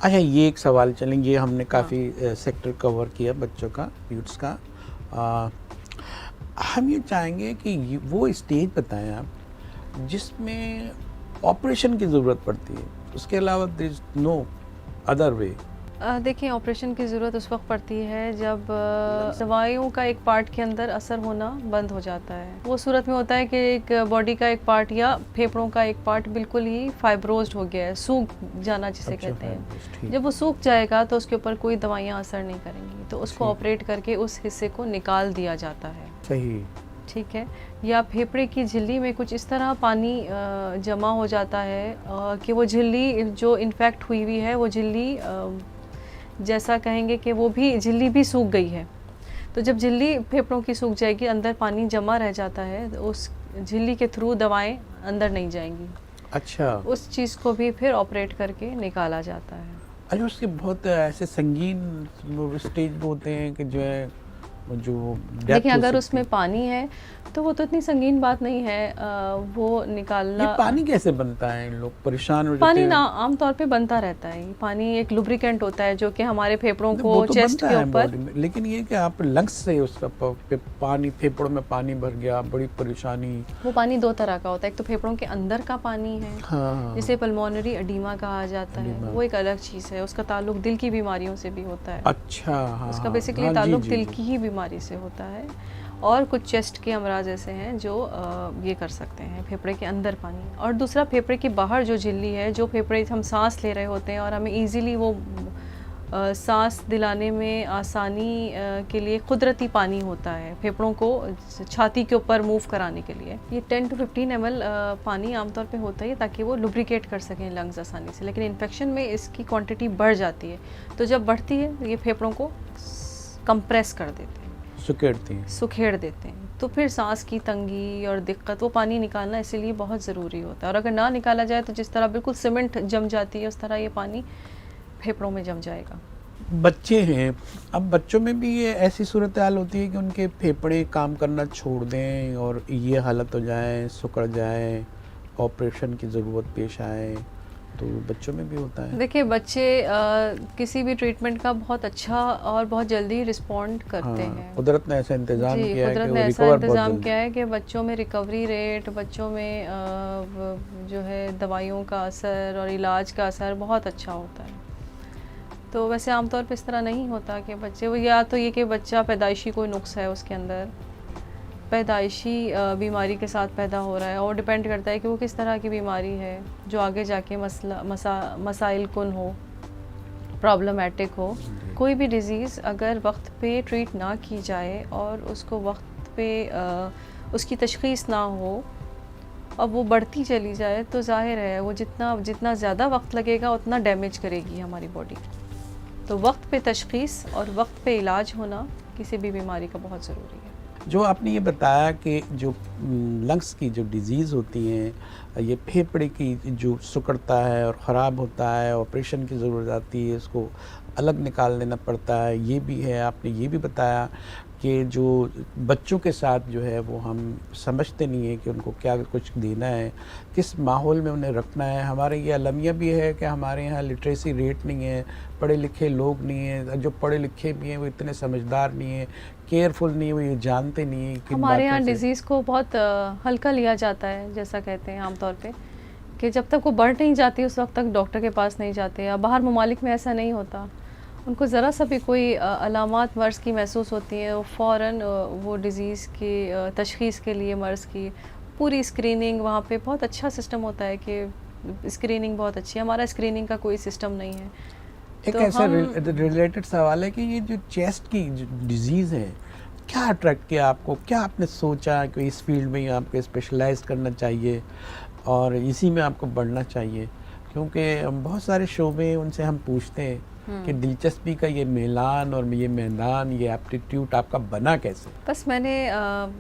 अच्छा, ये एक सवाल चलेंगे, हमने हाँ। काफ़ी सेक्टर कवर किया बच्चों का, यूथ्स का। आ, हम ये चाहेंगे कि वो स्टेज बताएं आप जिसमें ऑपरेशन की ज़रूरत पड़ती है, उसके अलावा there is no other way. देखिए, ऑपरेशन की ज़रूरत उस वक्त पड़ती है जब दवाइयों का एक पार्ट के अंदर असर होना बंद हो जाता है। वो सूरत में होता है कि एक बॉडी का एक पार्ट या फेफड़ों का एक पार्ट बिल्कुल ही फाइब्रोज्ड हो गया है, सूख जाना जिसे अच्छा, कहते हैं। ठीक। जब वो सूख जाएगा तो उसके ऊपर कोई दवाइयाँ असर नहीं करेंगी, तो उसको ठीक। ऑपरेट करके उस हिस्से को निकाल दिया जाता है। सही। ठीक है। या फेफड़े की झिल्ली में कुछ इस तरह पानी जमा हो जाता है कि वो झिल्ली जो इन्फेक्ट हुई हुई है, वो झिल्ली जैसा कहेंगे कि वो भी झिल्ली भी सूख गई है। तो जब झिल्ली फेफड़ों की सूख जाएगी, अंदर पानी जमा रह जाता है, तो उस झिल्ली के थ्रू दवाएं अंदर नहीं जाएंगी। अच्छा। उस चीज़ को भी फिर ऑपरेट करके निकाला जाता है। अरे, उसके बहुत ऐसे संगीन स्टेज होते हैं कि जो है, जो देखिए, डेथ हो अगर सकती उसमें है। पानी है तो वो तो इतनी संगीन बात नहीं है, वो ये निकालना। पानी कैसे बनता है? इन लोग परेशान हो जाते पानी ना हैं। आम तौर पे बनता रहता है। ये पानी एक लुब्रिकेंट होता है जो कि हमारे फेफड़ों नहीं, को वो तो चेस्ट बनता के है ऊपर। बॉडी में, लेकिन ये कि आप लंग्स से उसका पानी, फेफड़ों में पानी भर गया, बड़ी परेशानी। वो पानी दो तरह का होता है। एक तो फेफड़ों के अंदर का पानी है, हाँ, जिसे पल्मोनरी एडीमा कहा जाता है, एडिमा। वो एक अलग चीज़ है। उसका ताल्लुक दिल की बीमारियों से भी होता है। अच्छा, हाँ उसका हाँ बेसिकली हाँ, जी ताल्लुक जी दिल जी। की ही बीमारी से होता है। और कुछ चेस्ट के अमराज ऐसे हैं जो ये कर सकते हैं, फेफड़े के अंदर पानी। और दूसरा, फेफड़े के बाहर जो झिल्ली है, जो फेफड़े हम सांस ले रहे होते हैं और हमें ईजीली वो सांस दिलाने में आसानी के लिए कुदरती पानी होता है फेफड़ों को छाती के ऊपर मूव कराने के लिए। ये 10 to 15 ml पानी आमतौर पे होता है ताकि वो लुब्रिकेट कर सकें लंग्स आसानी से। लेकिन इन्फेक्शन में इसकी क्वांटिटी बढ़ जाती है, तो जब बढ़ती है ये फेफड़ों को कंप्रेस कर देते हैं, सुखेड़ देते हैं। तो फिर सांस की तंगी और दिक्कत, वो पानी निकालना इसीलिए बहुत ज़रूरी होता है। और अगर ना निकाला जाए तो जिस तरह बिल्कुल सीमेंट जम जाती है, उस तरह ये पानी फेफड़ों में जम जाएगा। बच्चे हैं, अब बच्चों में भी ये ऐसी सूरत हाल होती है कि उनके फेफड़े काम करना छोड़ दें और ये हालत हो जाए, सिकुड़ जाए, ऑपरेशन की ज़रूरत पेश आए, तो बच्चों में भी होता है। देखिए, बच्चे किसी भी ट्रीटमेंट का बहुत अच्छा और बहुत जल्दी रिस्पॉन्ड करते हाँ, हैं। कुदरत ने ऐसा इंतज़ाम जी, किया है कुदरत कि ने वो ऐसा रिकवर बहुत इंतज़ाम जल्दी। किया है कि बच्चों में रिकवरी रेट, बच्चों में जो है दवाइयों का असर और इलाज का असर बहुत अच्छा होता है। तो वैसे आमतौर पे इस तरह नहीं होता कि बच्चे वो, या तो ये कि बच्चा पैदाइशी कोई नुक्स है उसके अंदर, पैदाइशी बीमारी के साथ पैदा हो रहा है, और डिपेंड करता है कि वो किस तरह की बीमारी है जो आगे जाके मसाइल कुन हो, प्रॉब्लमेटिक हो। कोई भी डिज़ीज़ अगर वक्त पे ट्रीट ना की जाए और उसको वक्त पे उसकी तशख़ीस ना हो और वो बढ़ती चली जाए, तो ज़ाहिर है वो जितना जितना ज़्यादा वक्त लगेगा उतना डैमेज करेगी हमारी बॉडी। तो वक्त पे तशख़ीस और वक्त पे इलाज होना किसी भी बीमारी का बहुत ज़रूरी है। जो आपने ये बताया कि जो लंग्स की जो डिज़ीज़ होती हैं, ये फेफड़े की जो सिकुड़ता है और ख़राब होता है, ऑपरेशन की ज़रूरत आती है, इसको अलग निकाल देना पड़ता है, ये भी है। आपने ये भी बताया कि जो बच्चों के साथ जो है वो हम समझते नहीं है कि उनको क्या कुछ देना है, किस माहौल में उन्हें रखना है। हमारे ये अलमिया भी है कि हमारे यहाँ लिटरेसी रेट नहीं है, पढ़े लिखे लोग नहीं हैं, जो पढ़े लिखे भी हैं वो इतने समझदार नहीं हैं, केयरफुल नहीं है, वो ये जानते नहीं हैं किन हमारे बातों यहाँ से। डिज़ीज़ को बहुत हल्का लिया जाता है, जैसा कहते हैं आम तौर पे कि जब तक वो बढ़ नहीं जाती उस वक्त तक डॉक्टर के पास नहीं जाते। या बाहर ममालिक में ऐसा नहीं होता, उनको ज़रा सा भी कोई अलामात मर्ज़ की महसूस होती है, वो फ़ौरन वो डिज़ीज़ की तशख़ीस के लिए मर्ज़ की पूरी स्क्रीनिंग, वहाँ पे बहुत अच्छा सिस्टम होता है कि स्क्रीनिंग बहुत अच्छी है। हमारा स्क्रीनिंग का कोई सिस्टम नहीं है। एक तो ऐसा हम रिलेटेड सवाल है कि ये जो चेस्ट की जो डिजीज़ है, क्या अट्रैक्ट किया आपको? क्या आपने सोचा कि इस फील्ड में ही आपको स्पेशलाइज करना चाहिए और इसी में आपको बढ़ना चाहिए? क्योंकि बहुत सारे शोबे उनसे हम पूछते हैं कि दिलचस्पी का ये मैदान और ये मैदान, ये एप्टीट्यूड आपका बना कैसे? बस मैंने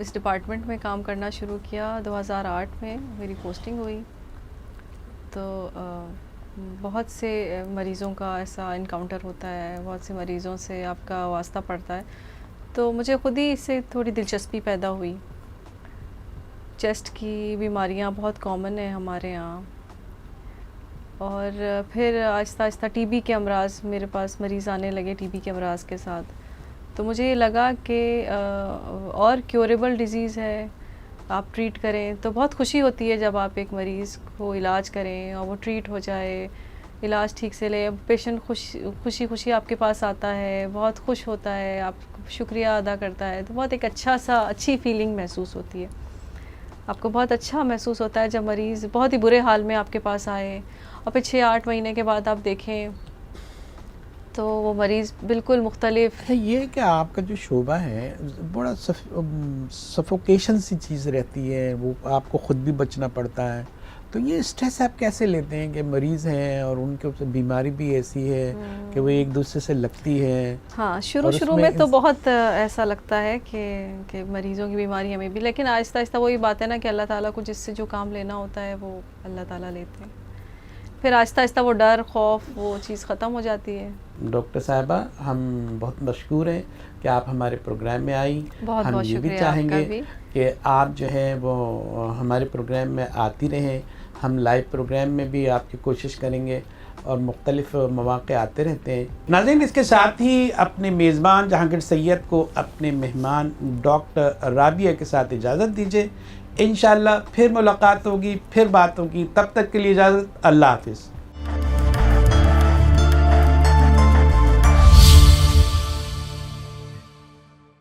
इस डिपार्टमेंट में काम करना शुरू किया 2008 में, मेरी पोस्टिंग हुई। तो बहुत से मरीज़ों का ऐसा इनकाउंटर होता है, बहुत से मरीज़ों से आपका वास्ता पड़ता है, तो मुझे ख़ुद ही इससे थोड़ी दिलचस्पी पैदा हुई। चेस्ट की बीमारियां बहुत कॉमन है हमारे यहाँ, और फिर आहिस्ता आहिस्ता टीबी के अमराज मेरे पास मरीज़ आने लगे टीबी के अमराज के साथ। तो मुझे ये लगा कि और क्योरेबल डिज़ीज़ है, आप ट्रीट करें तो बहुत खुशी होती है जब आप एक मरीज़ को इलाज करें और वो ट्रीट हो जाए, इलाज ठीक से ले। पेशेंट खुशी खुशी आपके पास आता है, बहुत खुश होता है, आप शुक्रिया अदा करता है, तो बहुत एक अच्छी फीलिंग महसूस होती है। आपको बहुत अच्छा महसूस होता है जब मरीज़ बहुत ही बुरे हाल में आपके पास आए और फिर 6-8 महीने के बाद आप देखें तो वो मरीज़ बिल्कुल मुख्तलिफ। अच्छा, ये कि आपका जो शोबा है बड़ा सफोकेशन सी चीज़ रहती है, वो आपको ख़ुद भी बचना पड़ता है, तो ये स्ट्रेस आप कैसे लेते हैं कि मरीज़ हैं और उनके ऊपर बीमारी भी ऐसी है कि वो एक दूसरे से लगती है? हाँ, और शुरू में तो बहुत ऐसा लगता है कि मरीज़ों की बीमारी हमें भी, लेकिन आहिस्ता आहिस्ता वही बात है ना कि अल्लाह ताला को जिससे जो काम लेना होता है वो अल्लाह ताला लेते हैं। फिर आहिस्ता आहिस्ता वो डर, खौफ, वो चीज़ ख़त्म हो जाती है। डॉक्टर साहिबा, हम बहुत मशकूर हैं कि आप हमारे प्रोग्राम में आई। बहुत हम बहुत ये भी शुक्रिया आपका चाहेंगे भी। कि आप जो है वो हमारे प्रोग्राम में आती रहें। हम लाइव प्रोग्राम में भी आपकी कोशिश करेंगे और मुख्तलिफ़ मौक़े आते रहते हैं। नाज़रीन, इसके साथ ही अपने मेज़बान जहांगीर सैयद को अपने मेहमान डॉक्टर राबिया के साथ इजाज़त दीजिए। इंशाअल्लाह फिर मुलाकात होगी, फिर बात होगी। तब तक के लिए इजाज़त। अल्लाह हाफ़िज़।